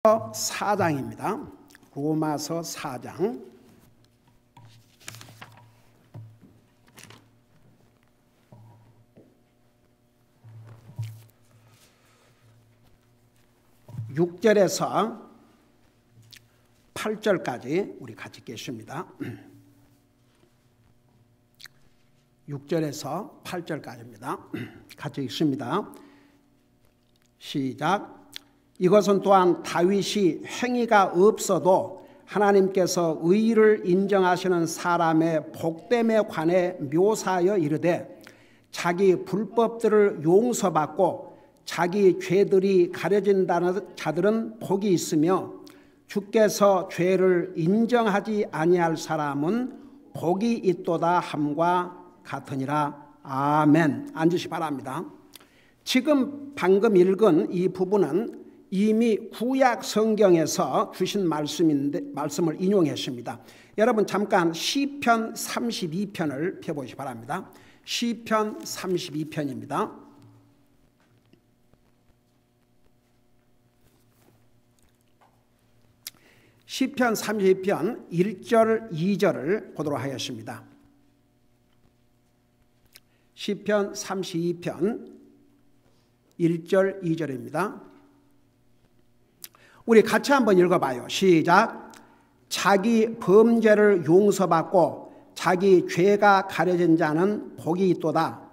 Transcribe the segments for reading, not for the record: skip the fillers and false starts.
4장입니다. 로마서 4장. (6절에서) 8절까지 우리 같이 읽겠습니다. 6절에서 8절까지입니다. 같이 읽습니다. 시작. 이것은 또한 다윗이 행위가 없어도 하나님께서 의를 인정하시는 사람의 복됨에 관해 묘사하여 이르되, 자기 불법들을 용서받고 자기 죄들이 가려진다는 자들은 복이 있으며, 주께서 죄를 인정하지 아니할 사람은 복이 있도다 함과 같으니라. 아멘. 앉으시 바랍니다. 지금 방금 읽은 이 부분은 이미 구약 성경에서 주신 말씀을 인용했습니다. 여러분 잠깐 시편 32편을 펴보시기 바랍니다. 시편 32편입니다. 시편 32편 1절 2절을 보도록 하겠습니다. 시편 32편 1절 2절입니다. 우리 같이 한번 읽어봐요. 시작. 자기 범죄를 용서받고 자기 죄가 가려진 자는 복이 있도다.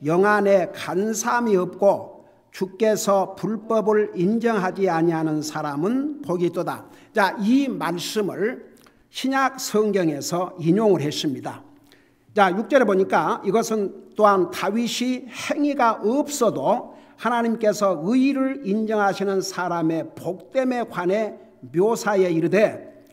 영안에 간사함이 없고 주께서 불법을 인정하지 아니하는 사람은 복이 있도다. 자, 이 말씀을 신약 성경에서 인용을 했습니다. 자, 6절에 보니까 이것은 또한 다윗이 행위가 없어도 하나님께서 의를 인정하시는 사람의 복됨에 관해 묘사에 이르되,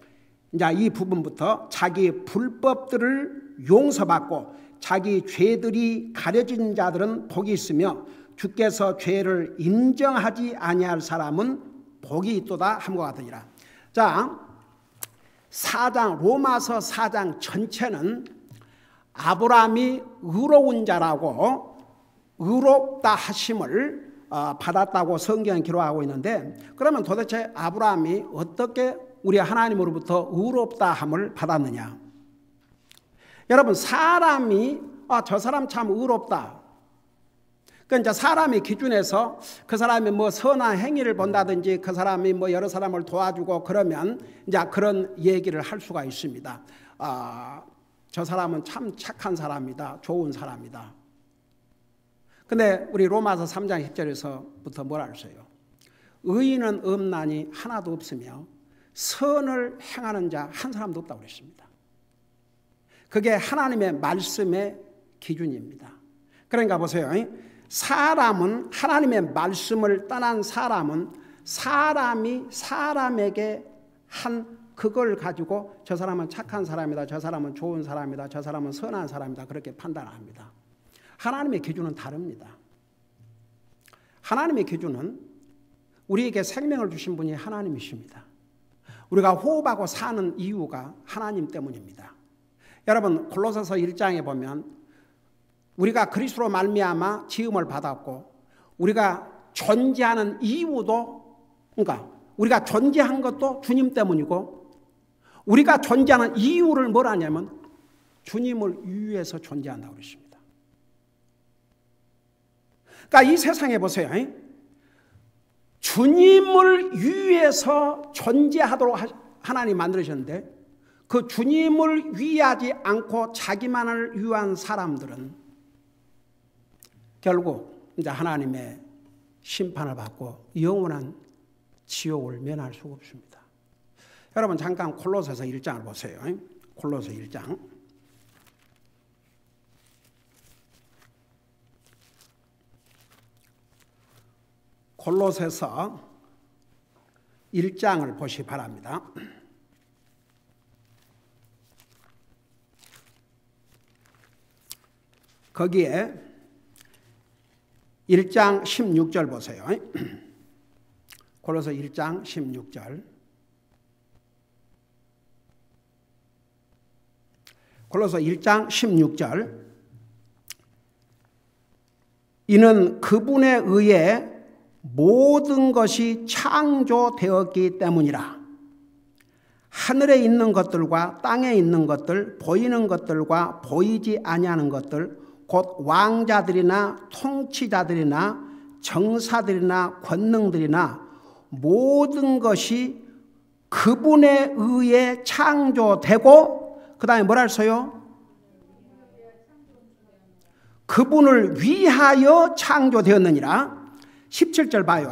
이제 이 부분부터 자기 불법들을 용서받고 자기 죄들이 가려진 자들은 복이 있으며, 주께서 죄를 인정하지 아니할 사람은 복이 있도다 함과 같으니라. 자, 4장 로마서 4장 전체는 아브라함이 의로운 자라고 의롭다 하심을 받았다고 성경에 기록하고 있는데, 그러면 도대체 아브라함이 어떻게 우리 하나님으로부터 의롭다 함을 받았느냐? 여러분, 사람이 저 사람 참 의롭다. 그러니까 이제 사람의 기준에서 그 사람이 뭐 선한 행위를 본다든지 그 사람이 뭐 여러 사람을 도와주고 그러면 이제 그런 얘기를 할 수가 있습니다. 저 사람은 참 착한 사람이다, 좋은 사람이다. 근데 우리 로마서 3장 10절에서부터 뭐라 하세요? 의인은 없나니 하나도 없으며 선을 행하는 자 한 사람도 없다고 그랬습니다. 그게 하나님의 말씀의 기준입니다. 그러니까 보세요. 사람은, 하나님의 말씀을 떠난 사람은 사람이 사람에게 한 그걸 가지고 저 사람은 착한 사람이다, 저 사람은 좋은 사람이다, 저 사람은 선한 사람이다, 그렇게 판단합니다. 하나님의 기준은 다릅니다. 하나님의 기준은 우리에게 생명을 주신 분이 하나님이십니다. 우리가 호흡하고 사는 이유가 하나님 때문입니다. 여러분, 골로새서 1장에 보면 우리가 그리스도로 말미암아 지음을 받았고, 우리가 존재하는 이유도, 그러니까 우리가 존재한 것도 주님 때문이고, 우리가 존재하는 이유를 뭐라냐면 주님을 위해서 존재한다고 그러십니다. 그러니까 이 세상에 보세요. 주님을 위해서 존재하도록 하나님 만들으셨는데, 그 주님을 위하지 않고 자기만을 위한 사람들은 결국 이제 하나님의 심판을 받고 영원한 지옥을 면할 수가 없습니다. 여러분 잠깐 골로새서 1장을 보세요. 골로새 1장. 골로새서 1장을 보시기 바랍니다. 거기에 1장 16절 보세요. 골로새 1장 16절. 골로새 1장 16절. 이는 그분에 의해 모든 것이 창조되었기 때문이라. 하늘에 있는 것들과 땅에 있는 것들, 보이는 것들과 보이지 아니하는 것들, 곧 왕자들이나 통치자들이나 정사들이나 권능들이나 모든 것이 그분에 의해 창조되고, 그 다음에 뭐라 했어요? 그분을 위하여 창조되었느니라. 17절 봐요.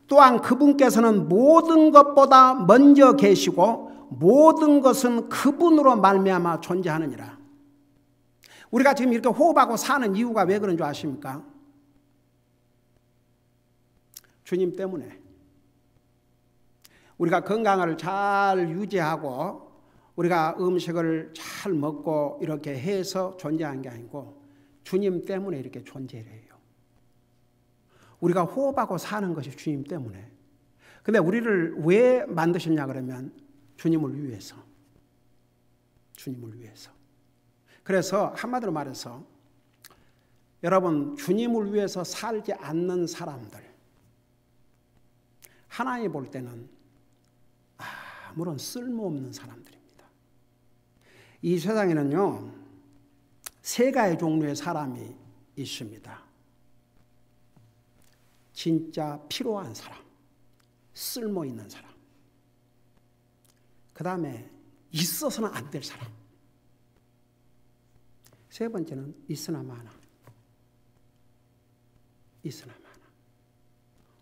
또한 그분께서는 모든 것보다 먼저 계시고 모든 것은 그분으로 말미암아 존재하느니라. 우리가 지금 이렇게 호흡하고 사는 이유가 왜 그런 줄 아십니까? 주님 때문에. 우리가 건강을 잘 유지하고 우리가 음식을 잘 먹고 이렇게 해서 존재한 게 아니고 주님 때문에 이렇게 존재를 해요. 우리가 호흡하고 사는 것이 주님 때문에. 근데 우리를 왜 만드셨냐 그러면 주님을 위해서. 주님을 위해서. 그래서 한마디로 말해서 여러분, 주님을 위해서 살지 않는 사람들, 하나님 볼 때는 아무런 쓸모없는 사람들입니다. 이 세상에는요, 세 가지 종류의 사람이 있습니다. 진짜 필요한 사람, 쓸모 있는 사람. 그 다음에 있어서는 안 될 사람. 세 번째는 있으나 마나. 있으나 마나.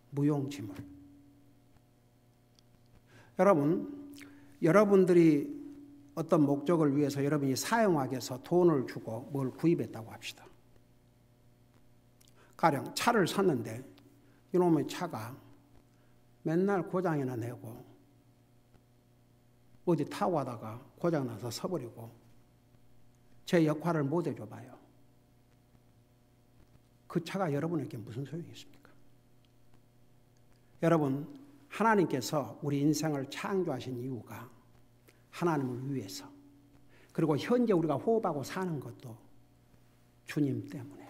무용지물. 여러분, 여러분들이 어떤 목적을 위해서 여러분이 사용하기 위해서 돈을 주고 뭘 구입했다고 합시다. 가령 차를 샀는데 이놈의 차가 맨날 고장이나 내고 어디 타고 가다가 고장나서 서버리고 제 역할을 못 해줘봐요. 그 차가 여러분에게 무슨 소용이 있습니까? 여러분, 하나님께서 우리 인생을 창조하신 이유가 하나님을 위해서, 그리고 현재 우리가 호흡하고 사는 것도 주님 때문에.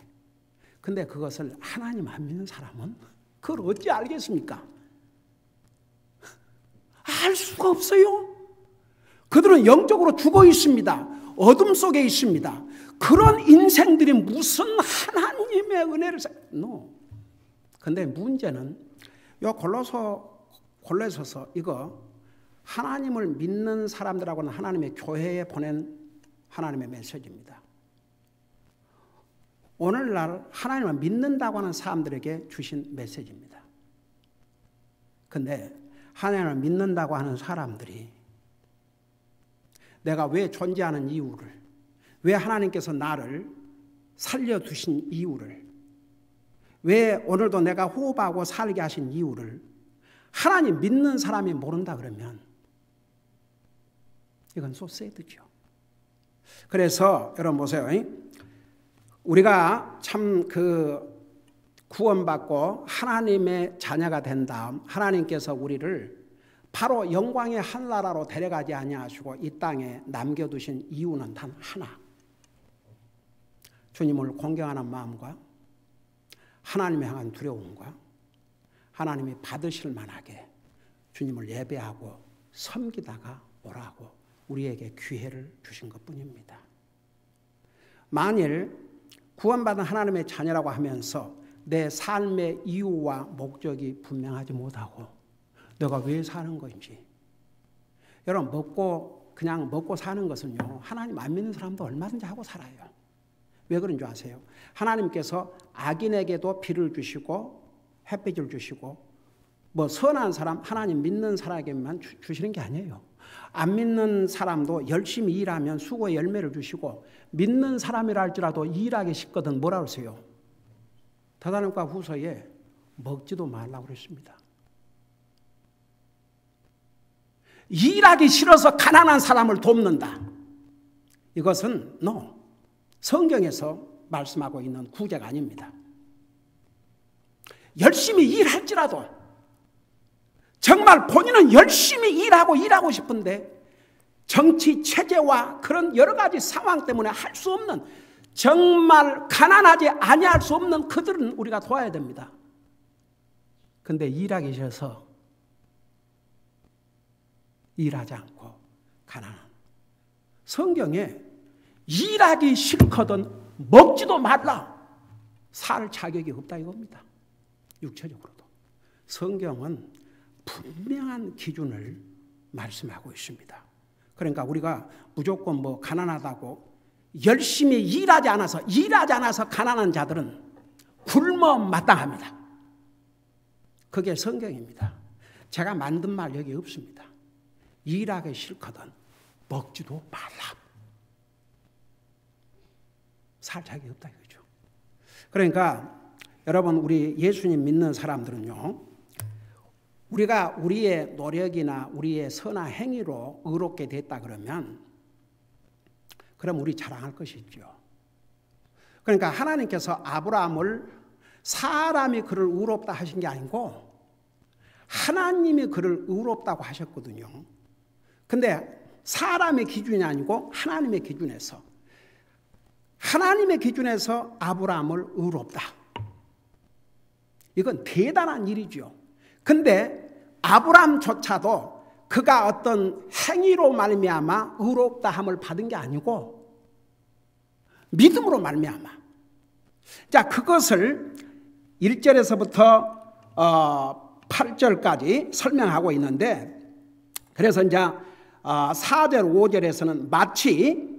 근데 그것을 하나님 안 믿는 사람은 그걸 어찌 알겠습니까? 알 수가 없어요. 그들은 영적으로 죽어 있습니다. 어둠 속에 있습니다. 그런 인생들이 무슨 하나님의 은혜를 no. 근데 문제는 요 골로새서 이거 하나님을 믿는 사람들하고는 하나님의 교회에 보낸 하나님의 메시지입니다. 오늘날 하나님을 믿는다고 하는 사람들에게 주신 메시지입니다. 근데 하나님을 믿는다고 하는 사람들이 내가 왜 존재하는 이유를, 왜 하나님께서 나를 살려두신 이유를, 왜 오늘도 내가 호흡하고 살게 하신 이유를 하나님 믿는 사람이 모른다 그러면 이건 so sad죠. 그래서 여러분 보세요. 우리가 참 구원받고 하나님의 자녀가 된 다음 하나님께서 우리를 바로 영광의 한나라로 데려가지 아니하시고 이 땅에 남겨두신 이유는 단 하나. 주님을 공경하는 마음과 하나님을 향한 두려움과 하나님이 받으실 만하게 주님을 예배하고 섬기다가 오라고 우리에게 기회를 주신 것뿐입니다. 만일 구원받은 하나님의 자녀라고 하면서 내 삶의 이유와 목적이 분명하지 못하고 내가 왜 사는 건지, 여러분, 그냥 먹고 사는 것은요, 하나님 안 믿는 사람도 얼마든지 하고 살아요. 왜 그런 줄 아세요? 하나님께서 악인에게도 비를 주시고 햇빛을 주시고 뭐 선한 사람, 하나님 믿는 사람에게만 주시는 게 아니에요. 안 믿는 사람도 열심히 일하면 수고의 열매를 주시고, 믿는 사람이라 할지라도 일하기 쉽거든 뭐라 그러세요? 데살로니가 후서에 먹지도 말라고 그랬습니다. 일하기 싫어서 가난한 사람을 돕는다. 이것은 성경에서 말씀하고 있는 구제가 아닙니다. 열심히 일할지라도 정말 본인은 열심히 일하고 싶은데 정치 체제와 그런 여러 가지 상황 때문에 할 수 없는, 정말 가난하지 아니할 수 없는 그들은 우리가 도와야 됩니다. 근데 일하기 싫어서 일하지 않고 가난한. 성경에 일하기 싫거든 먹지도 말라. 살 자격이 없다 이겁니다. 육체적으로도. 성경은 분명한 기준을 말씀하고 있습니다. 그러니까 우리가 무조건 뭐 가난하다고 열심히 일하지 않아서 가난한 자들은 굶어 마땅합니다. 그게 성경입니다. 제가 만든 말 여기 없습니다. 일하기 싫거든 먹지도 말라. 살 자격이 없다 이거죠. 그러니까 여러분 우리 예수님 믿는 사람들은요, 우리가 우리의 노력이나 우리의 선한 행위로 의롭게 됐다 그러면 그럼 우리 자랑할 것이 있죠. 그러니까 하나님께서 아브라함을 사람이 그를 의롭다 하신 게 아니고 하나님이 그를 의롭다고 하셨거든요. 근데 사람의 기준이 아니고 하나님의 기준에서 아브라함을 의롭다. 이건 대단한 일이죠. 근데 아브라함조차도 그가 어떤 행위로 말미암아 의롭다 함을 받은 게 아니고 믿음으로 말미암아. 자, 그것을 1절에서부터 8절까지 설명하고 있는데, 그래서 이제 4절 5절에서는 마치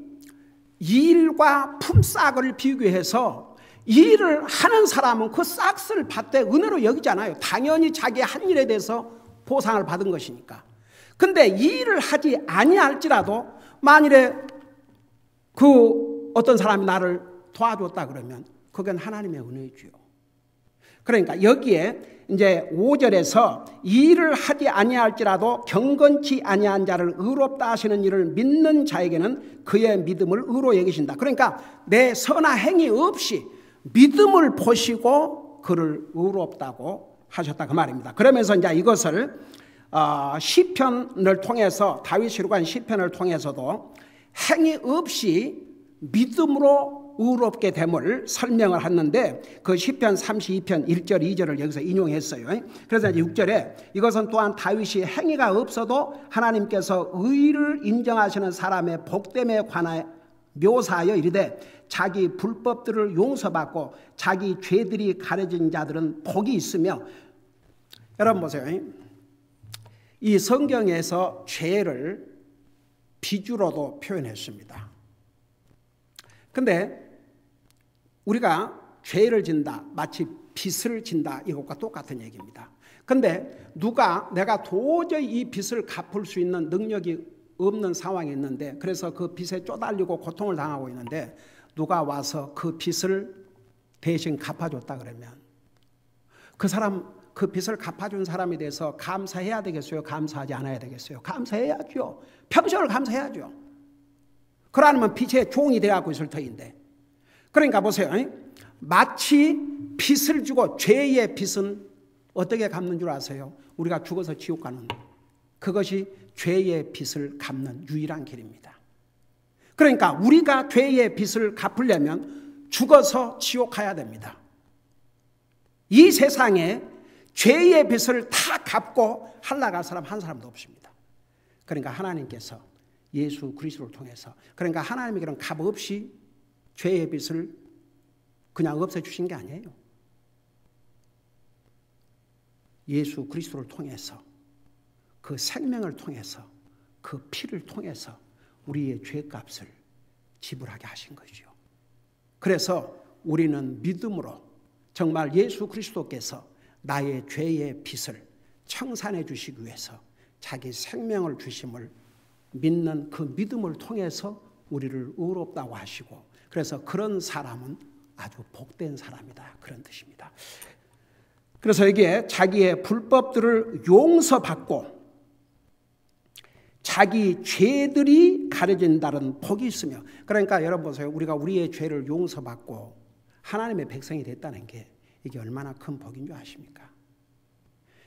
일과 품삯을 비교해서 일을 하는 사람은 그 싹을 받되 은혜로 여기잖아요. 당연히 자기 한 일에 대해서 보상을 받은 것이니까. 근데 일을 하지 아니할지라도 만일에 그 어떤 사람이 나를 도와줬다 그러면 그건 하나님의 은혜지요. 그러니까 여기에 이제 5절에서 일을 하지 아니할지라도 경건치 아니한 자를 의롭다 하시는 일을 믿는 자에게는 그의 믿음을 의로 여기신다. 그러니까 내 선한 행위 없이 믿음을 보시고 그를 의롭다고 하셨다 그 말입니다. 그러면서 이제 이것을 시편을 통해서 다윗이 기록한 시편을 통해서도 행위 없이 믿음으로 의롭게 됨을 설명을 했는데 그 시편 32편 1절 2절을 여기서 인용했어요. 그래서 이제 6절에 이것은 또한 다윗이 행위가 없어도 하나님께서 의를 인정하시는 사람의 복됨에 관하여 묘사하여 이르되 자기 불법들을 용서받고 자기 죄들이 가려진 자들은 복이 있으며. 여러분 보세요. 이 성경에서 죄를 비주로도 표현했습니다. 근데 우리가 죄를 진다, 마치 빚을 진다, 이것과 똑같은 얘기입니다. 근데 내가 도저히 이 빚을 갚을 수 있는 능력이 없는 상황이 있는데, 그래서 그 빚에 쪼달리고 고통을 당하고 있는데 누가 와서 그 빚을 대신 갚아줬다 그러면 그 사람, 그 빚을 갚아준 사람에 대해서 감사해야 되겠어요? 감사하지 않아야 되겠어요? 감사해야죠. 평생을 감사해야죠. 그러면 빚의 종이 되어가고 있을 터인데. 그러니까 보세요. 마치 빚을 주고, 죄의 빚은 어떻게 갚는 줄 아세요? 우리가 죽어서 지옥 가는, 그것이 죄의 빚을 갚는 유일한 길입니다. 그러니까 우리가 죄의 빚을 갚으려면 죽어서 지옥 가야 됩니다. 이 세상에 죄의 빚을 다 갚고 할라갈 사람 한 사람도 없습니다. 그러니까 하나님께서 예수 그리스도를 통해서, 그러니까 하나님이 그런 값 없이 죄의 빚을 그냥 없애주신 게 아니에요. 예수 그리스도를 통해서, 그 생명을 통해서, 그 피를 통해서 우리의 죄값을 지불하게 하신 거죠. 그래서 우리는 믿음으로 정말 예수 그리스도께서 나의 죄의 빚을 청산해 주시기 위해서 자기 생명을 주심을 믿는 그 믿음을 통해서 우리를 의롭다고 하시고, 그래서 그런 사람은 아주 복된 사람이다, 그런 뜻입니다. 그래서 여기에 자기의 불법들을 용서받고 자기 죄들이 가려진다는 복이 있으며, 그러니까 여러분 보세요. 우리가 우리의 죄를 용서받고 하나님의 백성이 됐다는 게 이게 얼마나 큰 복인 줄 아십니까?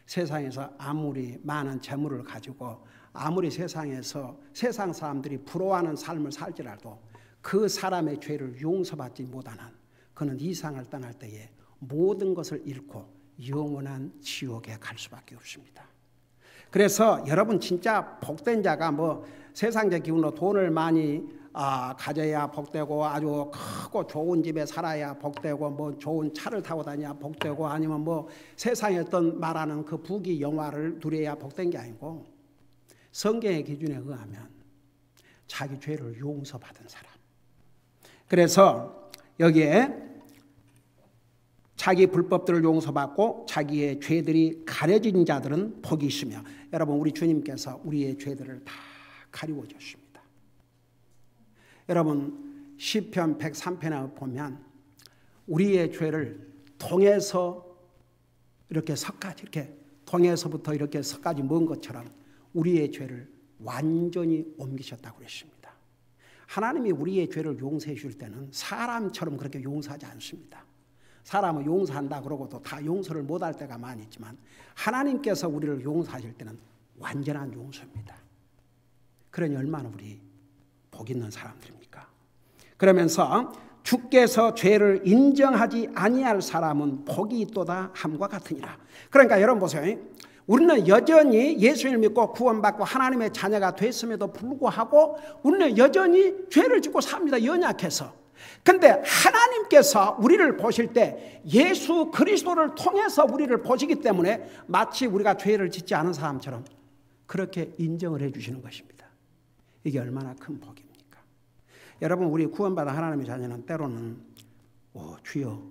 세상에서 아무리 많은 재물을 가지고 아무리 세상에서 세상 사람들이 부러워하는 삶을 살지라도 그 사람의 죄를 용서받지 못하는, 그는 이 세상을 떠날 때에 모든 것을 잃고 영원한 지옥에 갈 수밖에 없습니다. 그래서 여러분 진짜 복된 자가 뭐 세상적 기운으로 돈을 많이 가져야 복되고 아주 크고 좋은 집에 살아야 복되고 뭐 좋은 차를 타고 다녀야 복되고 아니면 뭐 세상에 어떤 말하는 그 부귀 영화를 누려야 복된 게 아니고 성경의 기준에 의하면 자기 죄를 용서받은 사람. 그래서 여기에 자기 불법들을 용서받고 자기의 죄들이 가려진 자들은 복이 있으며, 여러분 우리 주님께서 우리의 죄들을 다 가리워 주십니다. 여러분 시편 103편에 보면 우리의 죄를 동에서 이렇게 서까지, 이렇게 동에서부터 이렇게 서까지 먼 것처럼 우리의 죄를 완전히 옮기셨다고 그랬습니다. 하나님이 우리의 죄를 용서해 줄 때는 사람처럼 그렇게 용서하지 않습니다. 사람은 용서한다 그러고도 다 용서를 못할 때가 많이 있지만 하나님께서 우리를 용서하실 때는 완전한 용서입니다. 그러니 얼마나 우리 복 있는 사람들입니까? 그러면서 주께서 죄를 인정하지 아니할 사람은 복이 있도다 함과 같으니라. 그러니까 여러분 보세요. 우리는 여전히 예수님을 믿고 구원받고 하나님의 자녀가 됐음에도 불구하고 우리는 여전히 죄를 짓고 삽니다. 연약해서. 근데 하나님께서 우리를 보실 때 예수 그리스도를 통해서 우리를 보시기 때문에 마치 우리가 죄를 짓지 않은 사람처럼 그렇게 인정을 해 주시는 것입니다. 이게 얼마나 큰 복입니까? 여러분 우리 구원받은 하나님의 자녀는 때로는 주여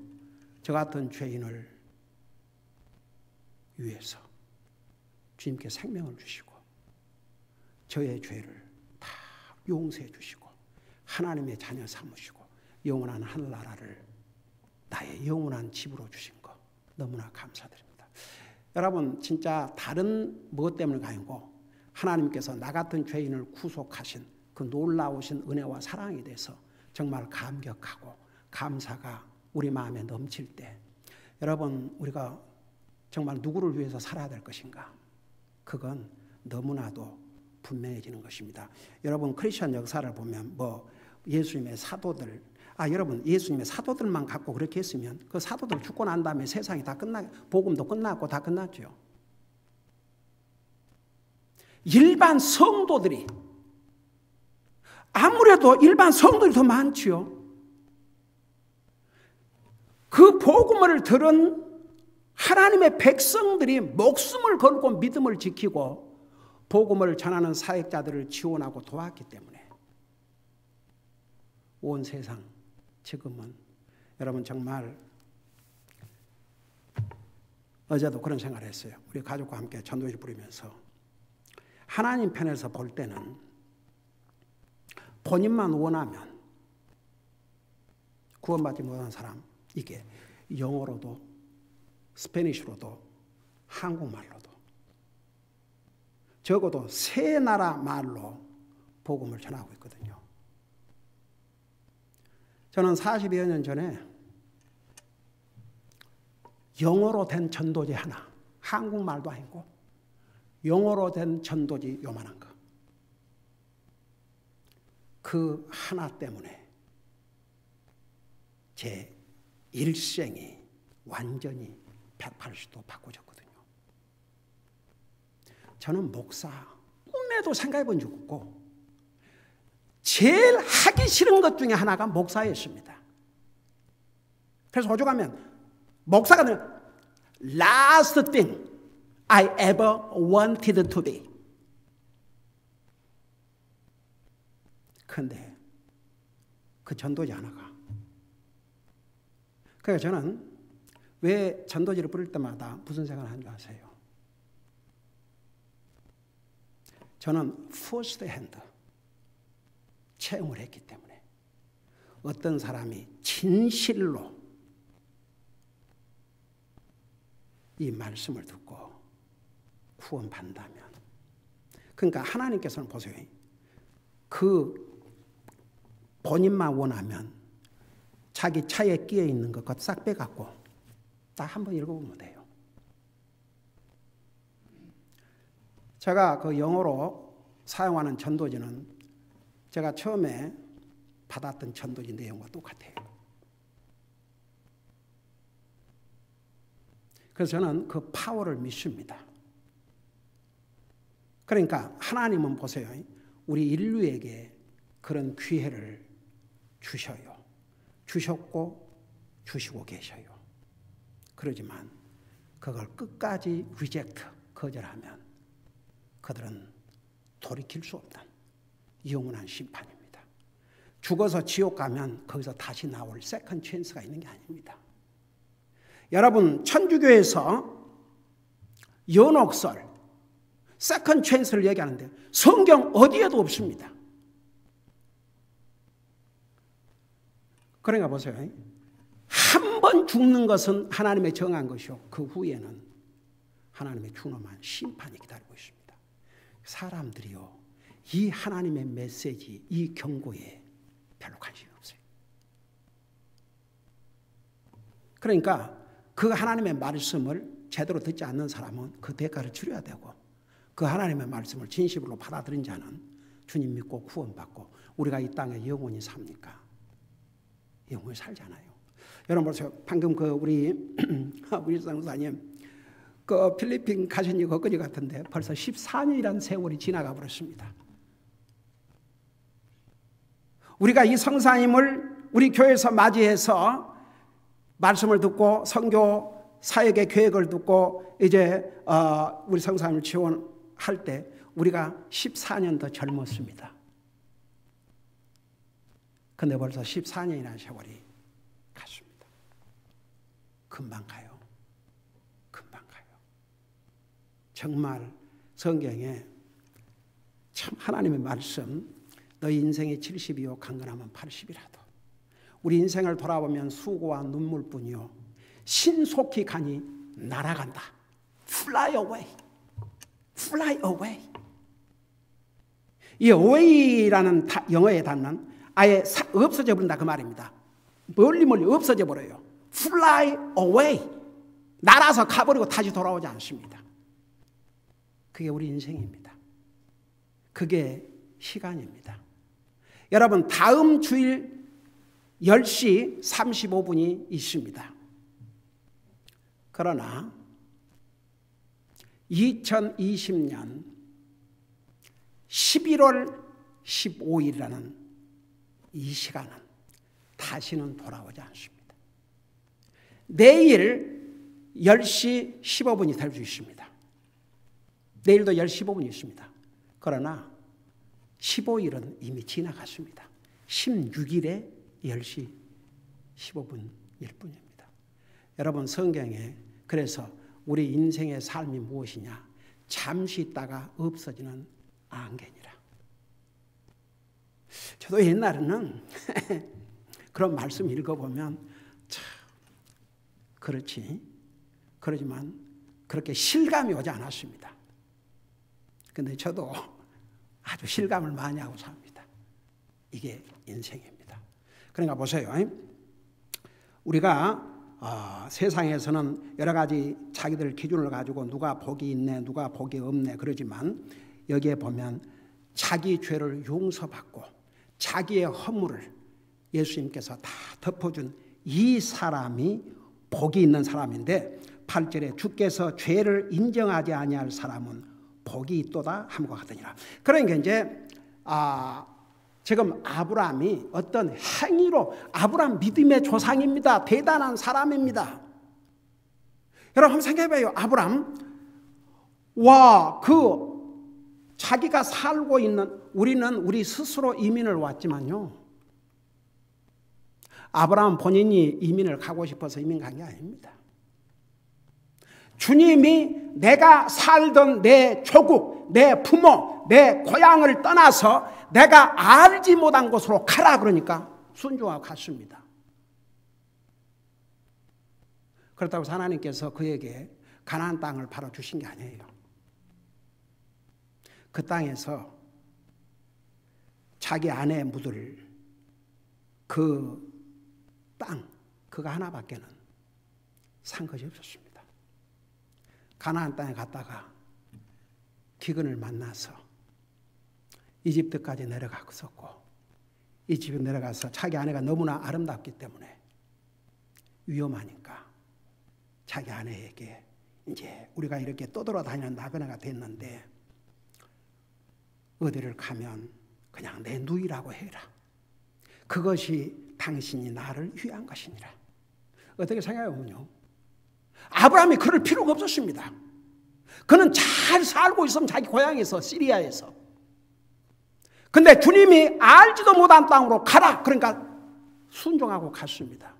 저 같은 죄인을 위해서 주님께 생명을 주시고 저의 죄를 다 용서해 주시고 하나님의 자녀 삼으시고 영원한 하늘나라를 나의 영원한 집으로 주신 거 너무나 감사드립니다. 여러분 진짜 다른 무엇 때문에 아니고 하나님께서 나 같은 죄인을 구속하신 그 놀라우신 은혜와 사랑에 대해서 정말 감격하고 감사가 우리 마음에 넘칠 때 여러분 우리가 정말 누구를 위해서 살아야 될 것인가? 그건 너무나도 분명해지는 것입니다. 여러분 크리스천 역사를 보면 뭐 예수님의 사도들 여러분 예수님의 사도들만 갖고 그렇게 했으면 그 사도들 죽고 난 다음에 세상이 다 복음도 끝났고 다 끝났죠. 일반 성도들이 아무래도 일반 성도들이 더 많지요. 그 복음을 들은 하나님의 백성들이 목숨을 걸고 믿음을 지키고 복음을 전하는 사역자들을 지원하고 도왔기 때문에 온 세상 지금은 여러분 정말 어제도 그런 생각을 했어요. 우리 가족과 함께 전도지를 부리면서 하나님 편에서 볼 때는 본인만 원하면 구원받지 못한 사람 이게 영어로도 스페니쉬로도 한국말로도 적어도 세 나라 말로 복음을 전하고 있거든요. 저는 40여 년 전에 영어로 된 전도지 하나, 한국말도 아니고 영어로 된 전도지 요만한 거. 그 하나 때문에 제 일생이 완전히 180도 바꿔졌거든요. 저는 목사 꿈에도 생각해 본 적 없고 제일 하기 싫은 것 중에 하나가 목사였습니다. 그래서 오죽하면 목사가 last thing I ever wanted to be. 그런데 그 전도지 하나가. 그래서 저는 왜 전도지를 부릴 때마다 무슨 생각을 하는지 아세요? 저는 first hand 체험을 했기 때문에 어떤 사람이 진실로 이 말씀을 듣고 구원받는다면 그러니까 하나님께서는 보세요. 그 본인만 원하면 자기 차에 끼어 있는 것 싹 빼갖고 딱 한번 읽어보면 돼요. 제가 그 영어로 사용하는 전도지는 제가 처음에 받았던 전도지 내용과 똑같아요. 그래서 저는 그 파워를 믿습니다. 그러니까 하나님은 보세요. 우리 인류에게 그런 기회를 주셔요. 주셨고 주시고 계셔요. 그러지만 그걸 끝까지 리젝트, 거절하면 그들은 돌이킬 수 없는 영원한 심판입니다. 죽어서 지옥 가면 거기서 다시 나올 세컨 찬스가 있는 게 아닙니다. 여러분, 천주교에서 연옥설, 세컨 찬스를 얘기하는데 성경 어디에도 없습니다. 그러니까 보세요. 한 번 죽는 것은 하나님의 정한 것이요, 그 후에는 하나님의 준엄한 심판이 기다리고 있습니다. 사람들이요, 이 하나님의 메시지, 이 경고에 별로 관심이 없어요. 그러니까 그 하나님의 말씀을 제대로 듣지 않는 사람은 그 대가를 치러야 되고, 그 하나님의 말씀을 진심으로 받아들인 자는 주님 믿고 구원받고 우리가 이 땅에 영원히 삽니까? 영원히 살잖아요. 여러분 보세요. 방금 우리 성사님 그 필리핀 가신 지 엊그제 같은데 벌써 14년이라는 세월이 지나가 버렸습니다. 우리가 이 성사님을 우리 교회에서 맞이해서 말씀을 듣고 선교 사역의 계획을 듣고 이제 우리 성사님을 지원할 때 우리가 14년 더 젊었습니다. 근데 벌써 14년이라는 세월이 갔습니다. 금방 가요. 금방 가요. 정말 성경에 참 하나님의 말씀, 너희 인생이 70이요 강건하면 80이라도 우리 인생을 돌아보면 수고와 눈물뿐이요 신속히 가니 날아간다. Fly away. Fly away. 이 away라는 영어의 단어는 아예 없어져 버린다 그 말입니다. 멀리 없어져 버려요. Fly away. 날아서 가버리고 다시 돌아오지 않습니다. 그게 우리 인생입니다. 그게 시간입니다. 여러분, 다음 주일 10시 35분이 있습니다. 그러나 2020년 11월 15일이라는 이 시간은 다시는 돌아오지 않습니다. 내일 10시 15분이 될 수 있습니다. 내일도 10시 15분이 있습니다. 그러나 15일은 이미 지나갔습니다. 16일에 10시 15분일 뿐입니다. 여러분, 성경에 그래서 우리 인생의 삶이 무엇이냐? 잠시 있다가 없어지는 안개니라. 저도 옛날에는 그런 말씀 읽어보면 참 그렇지, 그러지만 그렇게 실감이 오지 않았습니다. 근데 저도 아주 실감을 많이 하고 삽니다. 이게 인생입니다. 그러니까 보세요. 우리가 세상에서는 여러 가지 자기들 기준을 가지고 누가 복이 있네, 누가 복이 없네 그러지만 여기에 보면 자기 죄를 용서받고 자기의 허물을 예수님께서 다 덮어준 이 사람이 복이 있는 사람인데 8절에 주께서 죄를 인정하지 아니할 사람은 복이 있도다 함과 같으니라. 그러니까 이제 지금 아브라함이 어떤 행위로, 아브라함 믿음의 조상입니다. 대단한 사람입니다. 여러분 한번 생각해봐요. 아브라함, 자기가 살고 있는, 우리는 우리 스스로 이민을 왔지만요, 아브라함 본인이 이민을 가고 싶어서 이민 간 게 아닙니다. 주님이 내가 살던 내 조국, 내 부모, 내 고향을 떠나서 내가 알지 못한 곳으로 가라 그러니까 순종하고 갔습니다. 그렇다고 하나님께서 그에게 가나안 땅을 바로 주신 게 아니에요. 그 땅에서 자기 아내의 묻을 그 땅, 그거 하나밖에는 산 것이 없었습니다. 가나안 땅에 갔다가 기근을 만나서 이집트까지 내려갔었고, 이집트 내려가서 자기 아내가 너무나 아름답기 때문에 위험하니까 자기 아내에게 이제 우리가 이렇게 떠돌아다니는 나그네가 됐는데 어디를 가면 그냥 내 누이라고 해라. 그것이 당신이 나를 위한 것이니라. 어떻게 생각해보면요, 아브라함이 그럴 필요가 없었습니다. 그는 잘 살고 있으면 자기 고향에서, 시리아에서. 근데 주님이 알지도 못한 땅으로 가라. 그러니까 순종하고 갔습니다.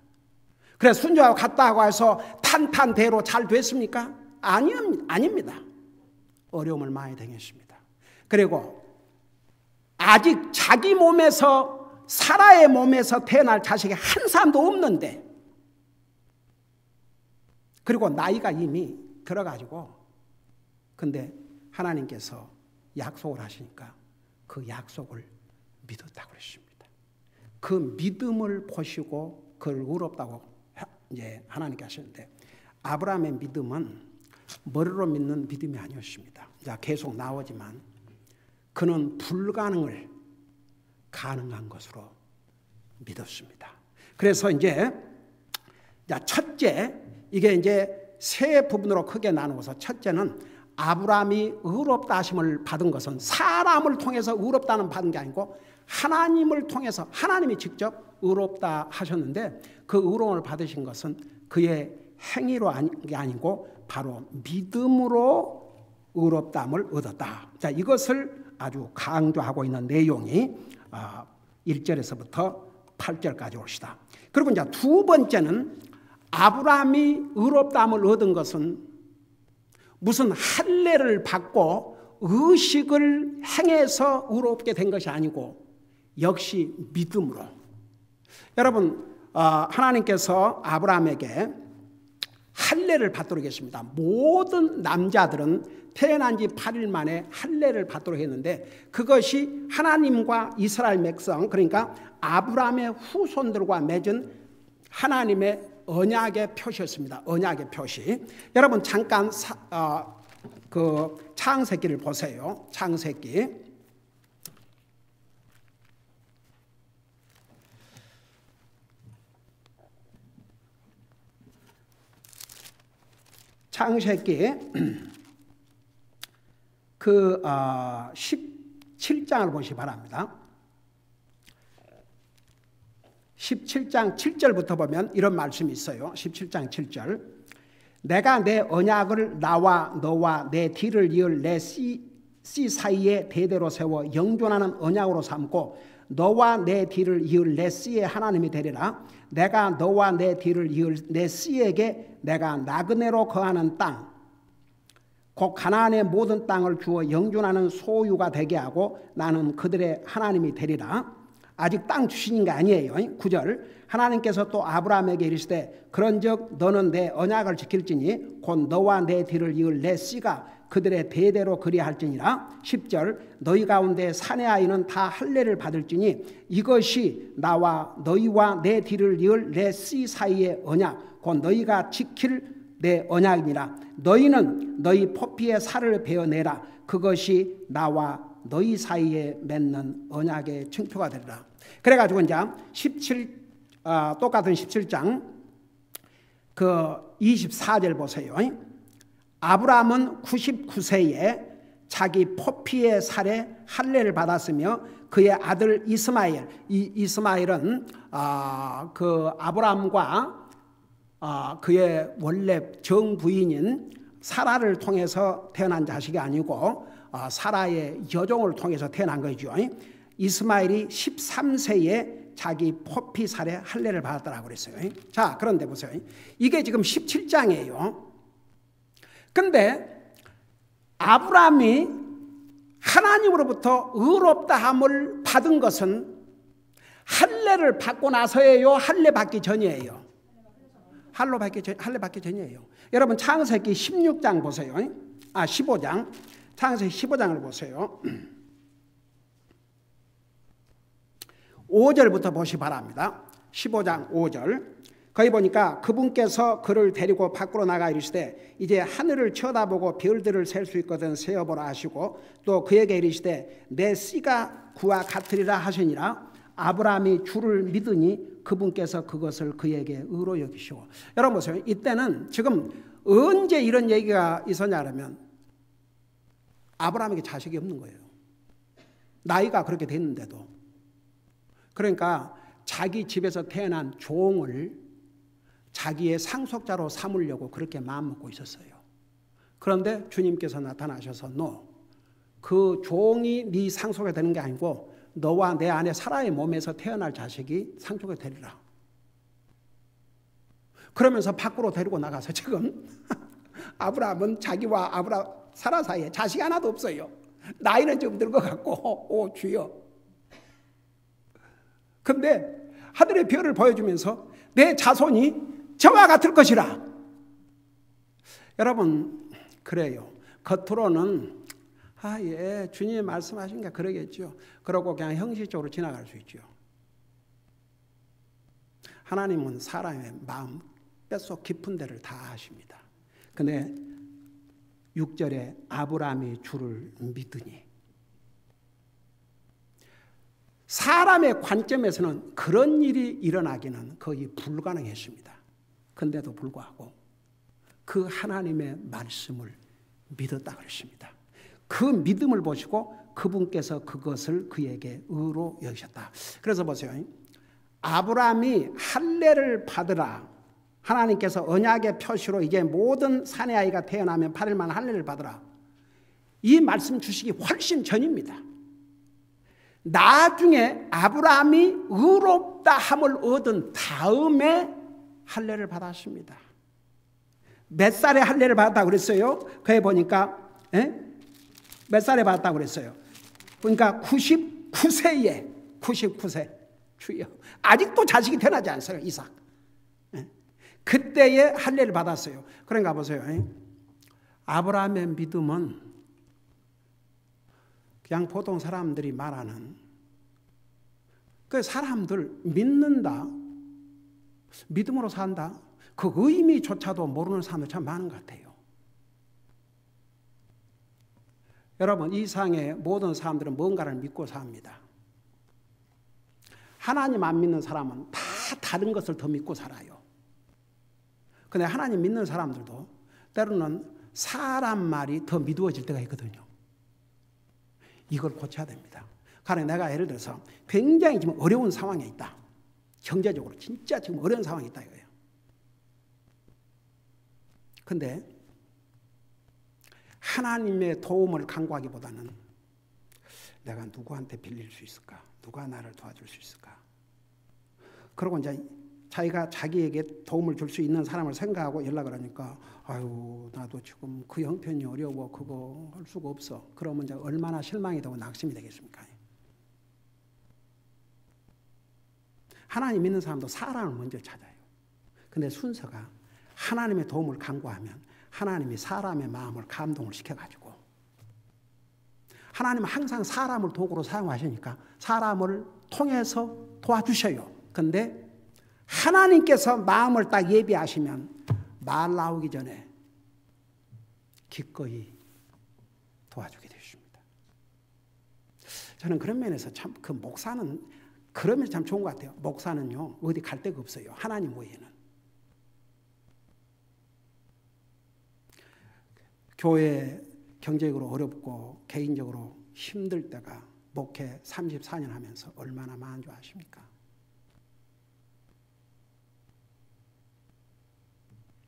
그래서 순종하고 갔다고 해서 탄탄대로 잘 됐습니까? 아닙니다. 어려움을 많이 당했습니다. 그리고 아직 자기 몸에서, 사라의 몸에서 태어날 자식이 한 사람도 없는데, 그리고 나이가 이미 들어가지고, 근데 하나님께서 약속을 하시니까 그 약속을 믿었다고 그랬습니다. 그 믿음을 보시고 그걸 의롭다고 이제 하나님께 하시는데, 아브라함의 믿음은 머리로 믿는 믿음이 아니었습니다. 자, 계속 나오지만 그는 불가능을 가능한 것으로 믿었습니다. 그래서 이제 첫째, 이게 이제 세 부분으로 크게 나누어서, 첫째는 아브라함이 의롭다 하심을 받은 것은 사람을 통해서 의롭다는 받은 게 아니고 하나님을 통해서, 하나님이 직접 의롭다 하셨는데 그 의로움을 받으신 것은 그의 행위로 아니고 바로 믿음으로 의롭다함을 얻었다. 자, 이것을 아주 강조하고 있는 내용이 1절에서부터 8절까지 옵시다. 그리고 이제 두 번째는 아브라함이 의롭다함을 얻은 것은 무슨 할례를 받고 의식을 행해서 의롭게 된 것이 아니고 역시 믿음으로. 여러분, 하나님께서 아브라함에게 할례를 받도록 했습니다. 모든 남자들은 태어난 지 8일 만에 할례를 받도록 했는데 그것이 하나님과 이스라엘 백성, 그러니까 아브라함의 후손들과 맺은 하나님의 언약의 표시였습니다. 언약의 표시. 여러분 잠깐 그 창세기를 보세요. 창세기. 창세기 그 17장을 보시기 바랍니다. 17장 7절부터 보면 이런 말씀이 있어요. 17장 7절. 내가 내 언약을 나와 너와 내 뒤를 이을 내 씨 사이에 대대로 세워 영존하는 언약으로 삼고 너와 내 뒤를 이을 내 씨의 하나님이 되리라. 내가 너와 내 뒤를 이을 내 씨에게 내가 나그네로 거하는 땅 곧 가나안의 모든 땅을 주어 영존하는 소유가 되게 하고 나는 그들의 하나님이 되리라. 아직 땅 주시는 게 아니에요. 9절. 하나님께서 또 아브라함에게 이르시되 그런즉 너는 내 언약을 지킬지니 곧 너와 내 뒤를 이을 내 씨가 그들의 대대로 그리할지니라. 10절. 너희 가운데 사내 아이는 다 할례를 받을지니 이것이 나와 너희와 내 뒤를 이을 내 씨 사이의 언약 곧 너희가 지킬 내 언약이니라. 너희는 너희 포피의 살을 베어내라. 그것이 나와 너희 사이에 맺는 언약의 증표가 되리라. 그래가지고 이제 똑같은 17장 그 24절 보세요. 아브라함은 99세에 자기 포피의 살에 할례를 받았으며 그의 아들 이스마엘, 이 이스마엘은 그 아브라함과 그의 원래 정부인인 사라를 통해서 태어난 자식이 아니고 사라의 여종을 통해서 태어난 거죠. 이스마엘이 13세에 자기 포피 살에 할례를 받았다고 그랬어요. 자, 그런데 보세요. 이게 지금 17장이에요. 근데 아브라함이 하나님으로부터 의롭다함을 받은 것은 할례를 받고 나서예요? 할례 받기 전이에요? 할례 받기 전이에요. 여러분 창세기 16장 보세요. 15장. 창세기 15장을 보세요. 5절부터 보시기 바랍니다. 15장 5절. 거기 보니까 그분께서 그를 데리고 밖으로 나가 이르시되 이제 하늘을 쳐다보고 별들을 셀 수 있거든 세어보라 하시고 또 그에게 이르시되 내 씨가 그와 같으리라 하시니라. 아브라함이 주를 믿으니 그분께서 그것을 그에게 의로 여기시고. 여러분 보세요. 이때는 지금 언제 이런 얘기가 있었냐면 아브라함에게 자식이 없는 거예요. 나이가 그렇게 됐는데도. 그러니까 자기 집에서 태어난 종을 자기의 상속자로 삼으려고 그렇게 마음먹고 있었어요. 그런데 주님께서 나타나셔서 너, 그 종이 네 상속이 되는 게 아니고 너와 내 아내 사라의 몸에서 태어날 자식이 상속이 되리라. 그러면서 밖으로 데리고 나가서 지금 아브라함은 자기와 사라 사이에 자식이 하나도 없어요. 나이는 좀 늙어갖고 오 주여. 근데 하늘의 별을 보여주면서 내 자손이 저와 같을 것이라. 여러분 그래요. 겉으로는 예 주님이 말씀하신 게 그러겠죠. 그러고 그냥 형식적으로 지나갈 수 있죠. 하나님은 사람의 마음 뼛속 깊은 데를 다 아십니다. 근데 6절에 아브라함이 주를 믿으니, 사람의 관점에서는 그런 일이 일어나기는 거의 불가능했습니다. 근데도 불구하고 그 하나님의 말씀을 믿었다 그랬습니다. 그 믿음을 보시고 그분께서 그것을 그에게 의로 여기셨다. 그래서 보세요. 아브라함이 할례를 받으라. 하나님께서 언약의 표시로 이제 모든 사내 아이가 태어나면 8일만 할례를 받으라. 이 말씀 주시기 훨씬 전입니다. 나중에 아브라함이 의롭다 함을 얻은 다음에 할례를 받았습니다. 몇 살에 할례를 받았다고 그랬어요? 거기 보니까 몇 살에 받았다고 그랬어요? 그러니까 99세에 99세 주여. 아직도 자식이 태어나지 않았어요. 이삭. 그때에 할례를 받았어요. 그러니까 보세요. 아브라함의 믿음은 그냥 보통 사람들이 말하는 그 사람들 믿는다, 믿음으로 산다, 그 의미조차도 모르는 사람들 참 많은 것 같아요. 여러분 이 세상의 모든 사람들은 뭔가를 믿고 삽니다. 하나님 안 믿는 사람은 다 다른 것을 더 믿고 살아요. 근데 하나님 믿는 사람들도 때로는 사람 말이 더 미루어질 때가 있거든요. 이걸 고쳐야 됩니다. 그러니까 내가 예를 들어서 굉장히 지금 어려운 상황에 있다. 경제적으로 진짜 지금 어려운 상황에 있다 이거예요. 근데 하나님의 도움을 간구하기보다는 내가 누구한테 빌릴 수 있을까? 누가 나를 도와줄 수 있을까? 그러고 이제 자기가 자기에게 도움을 줄 수 있는 사람을 생각하고 연락을 하니까 아유 나도 지금 그 형편이 어려워 그거 할 수가 없어. 그러면 이제 얼마나 실망이 되고 낙심이 되겠습니까? 하나님 믿는 사람도 사람을 먼저 찾아요. 근데 순서가 하나님의 도움을 간구하면 하나님이 사람의 마음을 감동을 시켜가지고, 하나님은 항상 사람을 도구로 사용하시니까 사람을 통해서 도와주셔요. 근데 하나님께서 마음을 딱 예비하시면 말 나오기 전에 기꺼이 도와주게 되십니다. 저는 그런 면에서 참 그 목사는 그러면 참 좋은 것 같아요. 목사는요 어디 갈 데가 없어요. 하나님 외에는. 교회 경제적으로 어렵고 개인적으로 힘들 때가 목회 34년 하면서 얼마나 많은 줄 아십니까?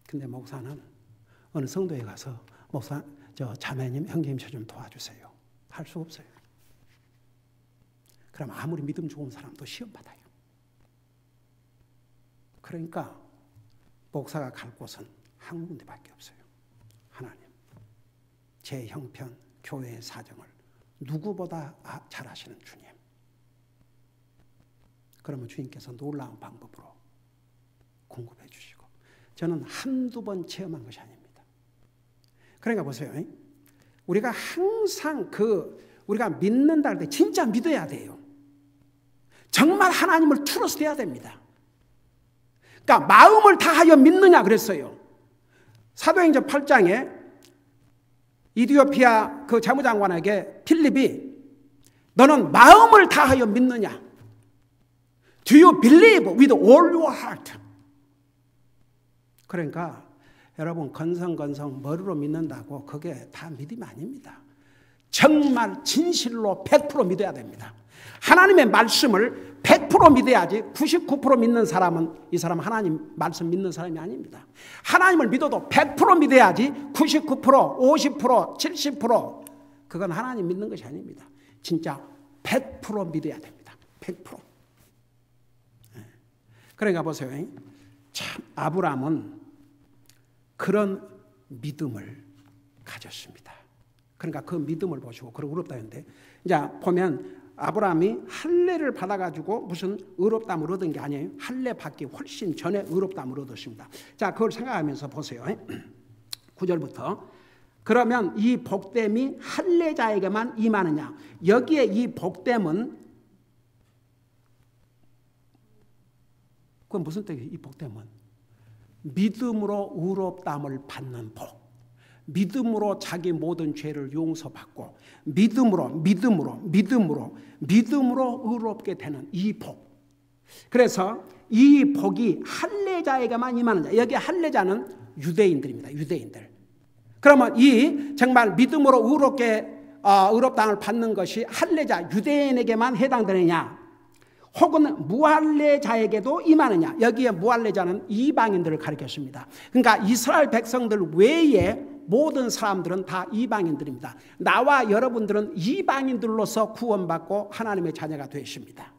근데 목사는 어느 성도에 가서 목사, 자매님, 형제님 저 좀 도와주세요. 할 수 없어요. 그럼 아무리 믿음 좋은 사람도 시험 받아요. 그러니까 목사가 갈 곳은 한 군데밖에 없어요. 하나님, 제 형편, 교회의 사정을 누구보다 잘 아시는 주님. 그러면 주님께서 놀라운 방법으로 공급해 주시고, 저는 한두 번 체험한 것이 아닙니다. 그러니까 보세요. 우리가 항상 우리가 믿는다 할 때 진짜 믿어야 돼요. 정말 하나님을 트러스트해야 됩니다. 그러니까 마음을 다하여 믿느냐 그랬어요. 사도행전 8장에 이디오피아 그 재무장관에게 필립이 너는 마음을 다하여 믿느냐? Do you believe with all your heart? 그러니까 여러분 건성건성 머리로 믿는다고 그게 다 믿음이 아닙니다. 정말 진실로 100% 믿어야 됩니다. 하나님의 말씀을 100% 믿어야지 99% 믿는 사람은 이 사람 하나님 말씀 믿는 사람이 아닙니다. 하나님을 믿어도 100% 믿어야지 99%, 50%, 70% 그건 하나님 믿는 것이 아닙니다. 진짜 100% 믿어야 됩니다. 100%. 그러니까 보세요. 참 아브라함은 그런 믿음을 가졌습니다. 그러니까 그 믿음을 보시고 그런 의롭다 했는데 이제 보면 아브라함이 할례를 받아가지고 무슨 의롭다함을 얻은 게 아니에요. 할례 받기 훨씬 전에 의롭다함을 얻었습니다. 자, 그걸 생각하면서 보세요. 9절부터 그러면 이 복됨이 할례자에게만 임하느냐? 여기에 이 복됨은 그건 무슨 뜻이에요? 이 복됨은 믿음으로 의롭다함을 받는 복, 믿음으로 자기 모든 죄를 용서받고 믿음으로 의롭게 되는 이 복. 그래서 이 복이 할례자에게만 임하느냐? 여기 할례자는 유대인들입니다. 유대인들. 그러면 이 정말 믿음으로 의롭다함을 받는 것이 할례자 유대인에게만 해당되느냐? 혹은 무할례자에게도 임하느냐? 여기에 무할례자는 이방인들을 가리켰습니다. 그러니까 이스라엘 백성들 외에 모든 사람들은 다 이방인들입니다. 나와 여러분들은 이방인들로서 구원받고 하나님의 자녀가 되십니다.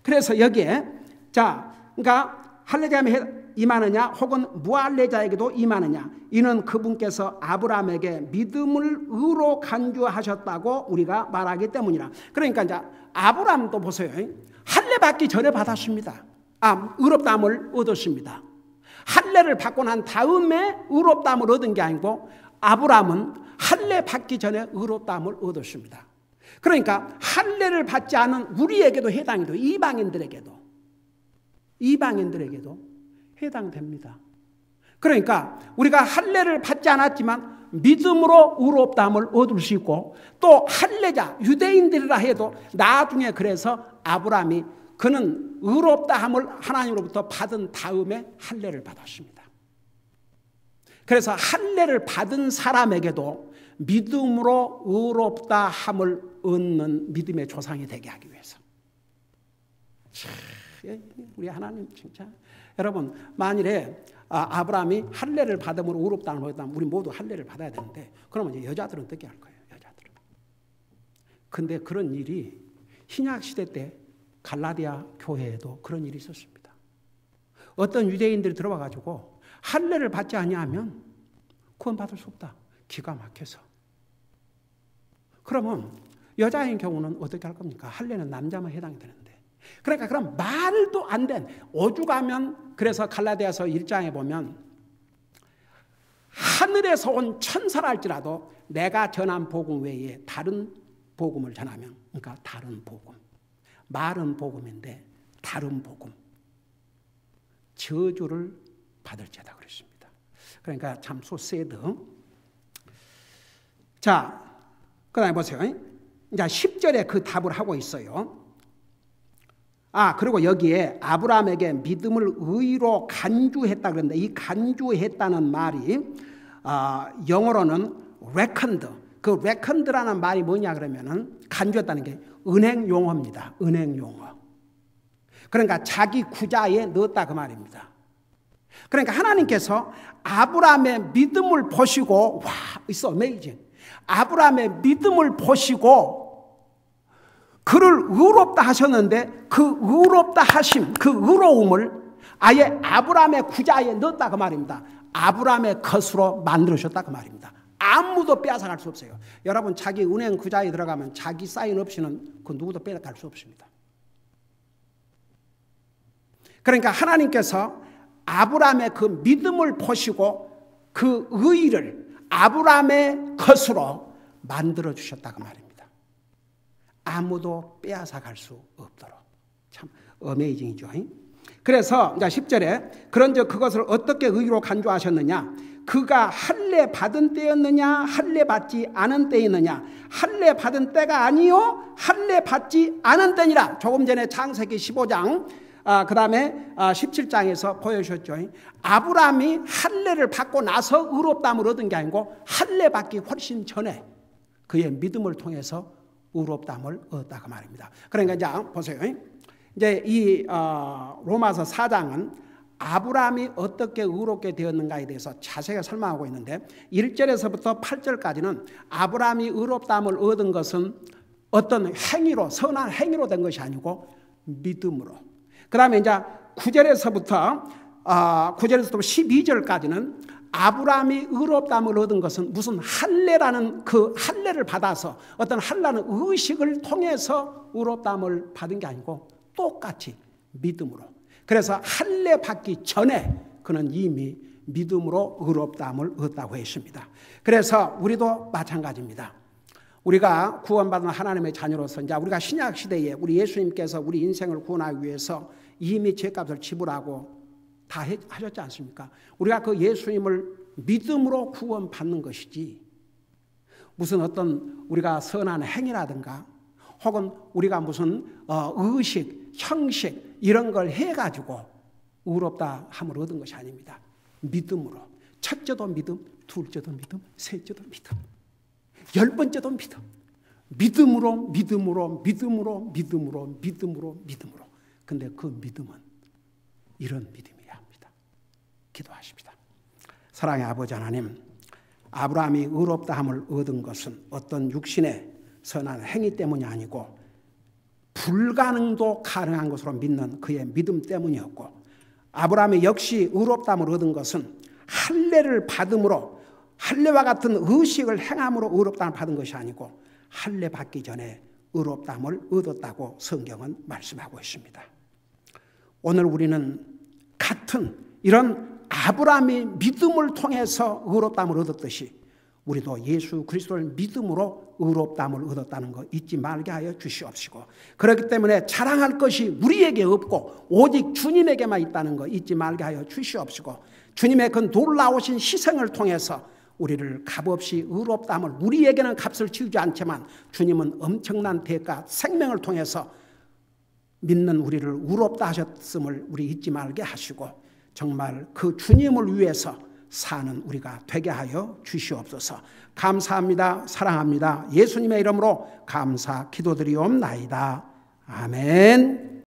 그래서 여기에 그러니까 할례자에게 임하느냐 혹은 무할례자에게도 임하느냐, 이는 그분께서 아브라함에게 믿음을 의로 간주하셨다고 우리가 말하기 때문이라. 그러니까 이제 아브라함도 보세요. 할례 받기 전에 받았습니다. 의롭다함을 얻었습니다. 할례를 받고 난 다음에 의롭다함을 얻은 게 아니고 아브라함은 할례 받기 전에 의롭다함을 얻었습니다. 그러니까 할례를 받지 않은 우리에게도 해당이 돼요. 이방인들에게도 해당됩니다. 그러니까 우리가 할례를 받지 않았지만 믿음으로 의롭다함을 얻을 수 있고 또 할례자 유대인들이라 해도 나중에 그래서 아브라함이 그는 의롭다함을 하나님으로부터 받은 다음에 할례를 받았습니다. 그래서 할례를 받은 사람에게도 믿음으로 의롭다함을 얻는 믿음의 조상이 되게 하기 위해서. 우리 하나님 진짜 여러분 만일에 아브라함이 할례를 받음으로 의롭다함을 얻다면 우리 모두 할례를 받아야 되는데 그러면 이제 여자들은 어떻게 할 거예요? 여자들은. 근데 그런 일이 신약 시대 때 갈라디아 교회에도 그런 일이 있었습니다. 어떤 유대인들이 들어와 가지고 할례를 받지 아니하면 구원받을 수 없다. 기가 막혀서. 그러면 여자인 경우는 어떻게 할 겁니까? 할례는 남자만 해당이 되는데. 그러니까 그럼 말도 안 된 오죽하면 그래서 갈라디아서 1장에 보면 하늘에서 온 천사라 할지라도 내가 전한 복음 외에 다른 복음을 전하면, 그러니까 다른 복음, 말은 복음인데 다른 복음, 저주를 받을지어다 그랬습니다. 그러니까 참 소세드. 자, 그다음에 보세요. 이제 10절에 그 답을 하고 있어요. 그리고 여기에 아브라함에게 믿음을 의로 간주했다 그랬는데 이 간주했다는 말이 영어로는 reckoned. 그 reckoned라는 말이 뭐냐 그러면은 간주했다는 게 은행 용어입니다. 은행 용어. 그러니까 자기 구자에 넣었다 그 말입니다. 그러니까 하나님께서 아브라함의 믿음을 보시고 it's amazing. 아브라함의 믿음을 보시고 그를 의롭다 하셨는데 그 의롭다 하심, 그 의로움을 아예 아브라함의 구자에 넣었다 그 말입니다. 아브라함의 것으로 만들으셨다 그 말입니다. 아무도 빼앗아갈 수 없어요. 여러분 자기 은행 구자에 들어가면 자기 사인 없이는 그 누구도 빼앗아갈 수 없습니다. 그러니까 하나님께서 아브라함의 그 믿음을 보시고 그 의를 아브라함의 것으로 만들어 주셨다 그 말입니다. 아무도 빼앗아갈 수 없도록. 참 어메이징이죠. 그래서 이제 10절에 그런즉 그것을 어떻게 의로 간주하셨느냐? 그가 할례 받은 때였느냐 할례 받지 않은 때였느냐? 할례 받은 때가 아니요 할례 받지 않은 때니라. 조금 전에 창세기 15장 그 다음에 17장에서 보여주셨죠. 아브라함이 할례를 받고 나서 의롭다함을 얻은 게 아니고 할례 받기 훨씬 전에 그의 믿음을 통해서 의롭다함을 얻었다고 말입니다. 그러니까 이제 보세요. 이제 이 로마서 4장은 아브라함이 어떻게 의롭게 되었는가에 대해서 자세히 설명하고 있는데 1절에서부터 8절까지는 아브라함이 의롭다함을 얻은 것은 어떤 행위로, 선한 행위로 된 것이 아니고 믿음으로. 그 다음에 이제 9절에서부터 12절까지는 아브라함이 의롭다함을 얻은 것은 무슨 할례라는 그 할례를 받아서 어떤 할례라는 의식을 통해서 의롭다함을 받은 게 아니고 똑같이 믿음으로. 그래서 할례 받기 전에 그는 이미 믿음으로 의롭다함을 얻었다고 했습니다. 그래서 우리도 마찬가지입니다. 우리가 구원받은 하나님의 자녀로서 이제 우리가 신약 시대에 우리 예수님께서 우리 인생을 구원하기 위해서 이미 죄값을 지불하고 다 하셨지 않습니까? 우리가 그 예수님을 믿음으로 구원받는 것이지 무슨 어떤 우리가 선한 행위라든가 혹은 우리가 무슨 의식, 형식 이런 걸 해가지고 의롭다 함을 얻은 것이 아닙니다. 믿음으로. 첫째도 믿음, 둘째도 믿음, 셋째도 믿음, 10번째도 믿음. 믿음으로 믿음으로 믿음으로 믿음으로 믿음으로 믿음으로. 근데 그 믿음은 이런 믿음이어야 합니다. 기도하십니다. 사랑의 아버지 하나님, 아브라함이 의롭다함을 얻은 것은 어떤 육신의 선한 행위 때문이 아니고 불가능도 가능한 것으로 믿는 그의 믿음 때문이었고, 아브라함이 역시 의롭다함을 얻은 것은 할례를 받음으로 할례와 같은 의식을 행함으로 의롭다함을 받은 것이 아니고 할례 받기 전에 의롭다함을 얻었다고 성경은 말씀하고 있습니다. 오늘 우리는 같은 이런 아브라함이 믿음을 통해서 의롭다함을 얻었듯이 우리도 예수 그리스도를 믿음으로 의롭다함을 얻었다는 거 잊지 말게 하여 주시옵시고, 그렇기 때문에 자랑할 것이 우리에게 없고 오직 주님에게만 있다는 거 잊지 말게 하여 주시옵시고, 주님의 그 놀라우신 희생을 통해서 우리를 값없이 의롭다함을, 우리에게는 값을 치우지 않지만 주님은 엄청난 대가 생명을 통해서 믿는 우리를 의롭다 하셨음을 우리 잊지 말게 하시고, 정말 그 주님을 위해서 사는 우리가 되게 하여 주시옵소서. 감사합니다. 사랑합니다. 예수님의 이름으로 감사 기도드리옵나이다. 아멘.